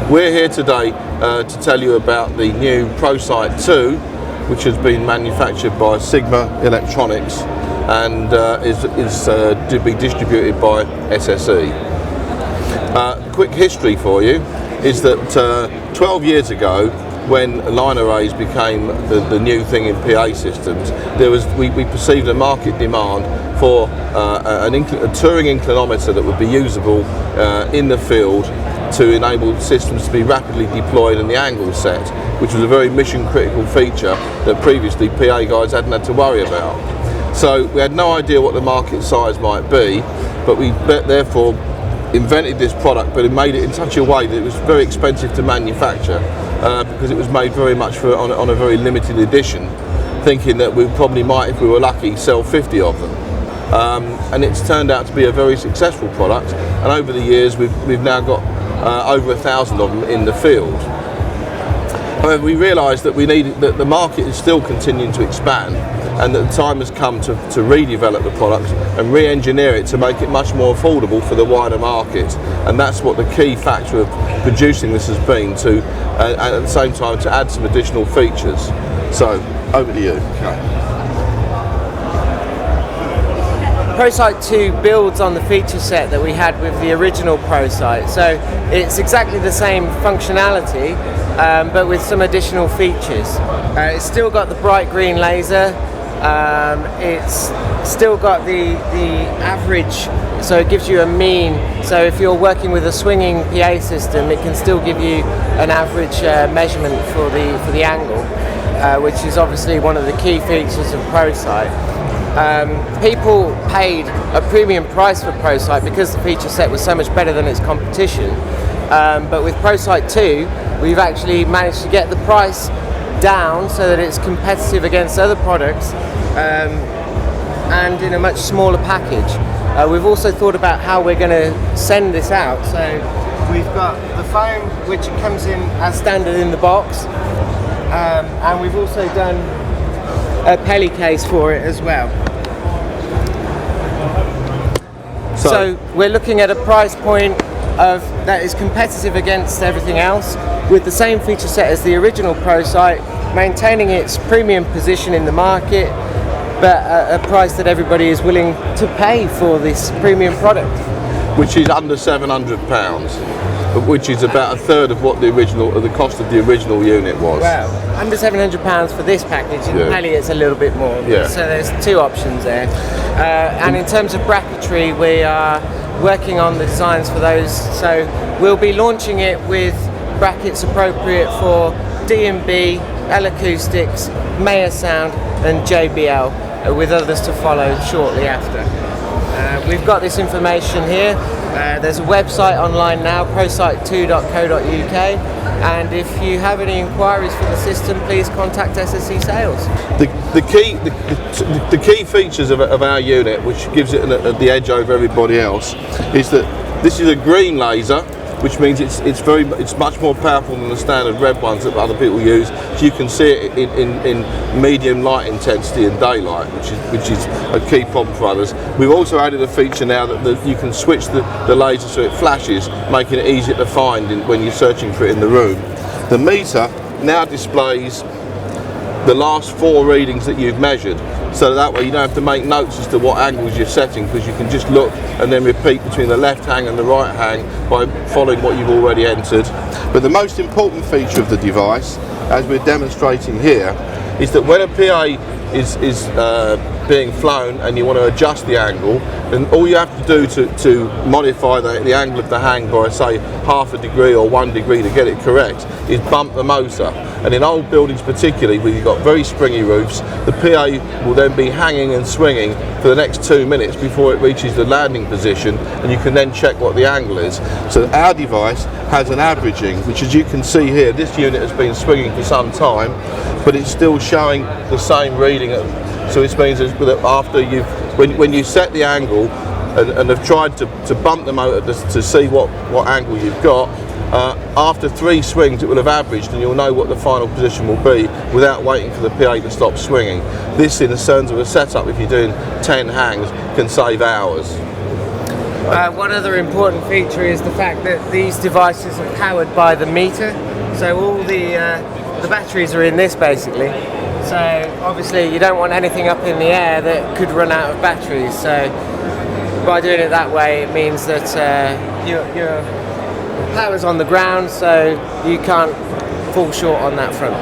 We're here today to tell you about the new Prosight2, which has been manufactured by Sigma Electronics and is to be distributed by SSE. Quick history for you is that 12 years ago, when line arrays became the new thing in PA systems, we perceived a market demand for a touring inclinometer that would be usable in the field to enable systems to be rapidly deployed and the angle set, which was a very mission critical feature that previously PA guys hadn't had to worry about. So we had no idea what the market size might be, but we therefore invented this product, but it made it in such a way that it was very expensive to manufacture because it was made very much on a very limited edition, thinking that we probably might, if we were lucky, sell 50 of them. And it's turned out to be a very successful product, and over the years we've now got over 1,000 of them in the field. However, we realised that that the market is still continuing to expand, and that the time has come to redevelop the product and re-engineer it to make it much more affordable for the wider market. And that's what the key factor of producing this has been, and at the same time to add some additional features. So, over to you. Prosight2 builds on the feature set that we had with the original Prosight, so it's exactly the same functionality, but with some additional features. It's still got the bright green laser. It's still got the average, so it gives you a mean. So if you're working with a swinging PA system, it can still give you an average measurement for the angle, which is obviously one of the key features of Prosight. People paid a premium price for Prosight because the feature set was so much better than its competition. But with Prosight2, we've actually managed to get the price down so that it's competitive against other products and in a much smaller package. We've also thought about how we're going to send this out. So we've got the foam, which comes in as standard in the box, and we've also done a pelly case for it as well. So we're looking at a price point that is competitive against everything else, with the same feature set as the original Prosight, maintaining its premium position in the market, but at a price that everybody is willing to pay for this premium product. Which is under £700, which is about a third of what the cost of the original unit was. Well, under £700 for this package. In Pelly it's a little bit more. Yeah. So there's two options there. And in terms of bracketry, we are working on the designs for those. So we'll be launching it with brackets appropriate for D&B, L-Acoustics, Mayer Sound and JBL, with others to follow shortly after. We've got this information here. There's a website online now, prosight2.co.uk, and if you have any inquiries for the system, please contact SSE Sales. The key features of our unit, which gives it the edge over everybody else, is that this is a green laser, which means it's much more powerful than the standard red ones that other people use. So you can see it in medium light intensity and daylight, which is a key problem for others. We've also added a feature now that you can switch the laser so it flashes, making it easier to find when you're searching for it in the room. The meter now displays the last 4 readings that you've measured, so that way you don't have to make notes as to what angles you're setting, because you can just look and then repeat between the left hang and the right hang by following what you've already entered. But the most important feature of the device, as we're demonstrating here, is that when a PA is being flown and you want to adjust the angle, then all you have to do to modify the angle of the hang by, say, half a degree or 1 degree to get it correct is bump the motor. And in old buildings particularly, where you've got very springy roofs, the PA will then be hanging and swinging for the next 2 minutes before it reaches the landing position, and you can then check what the angle is. So our device has an averaging, which, as you can see here, this unit has been swinging for some time, but it's still showing the same reading. So this means that after when you set the angle and have tried to bump the motor to see what angle you've got, after 3 swings it will have averaged, and you'll know what the final position will be without waiting for the PA to stop swinging. This, in terms of a setup, if you're doing 10 hangs, can save hours. One other important feature is the fact that these devices are powered by the meter, so all the batteries are in this basically. So obviously you don't want anything up in the air that could run out of batteries. So by doing it that way, it means that your power's on the ground, so you can't fall short on that front.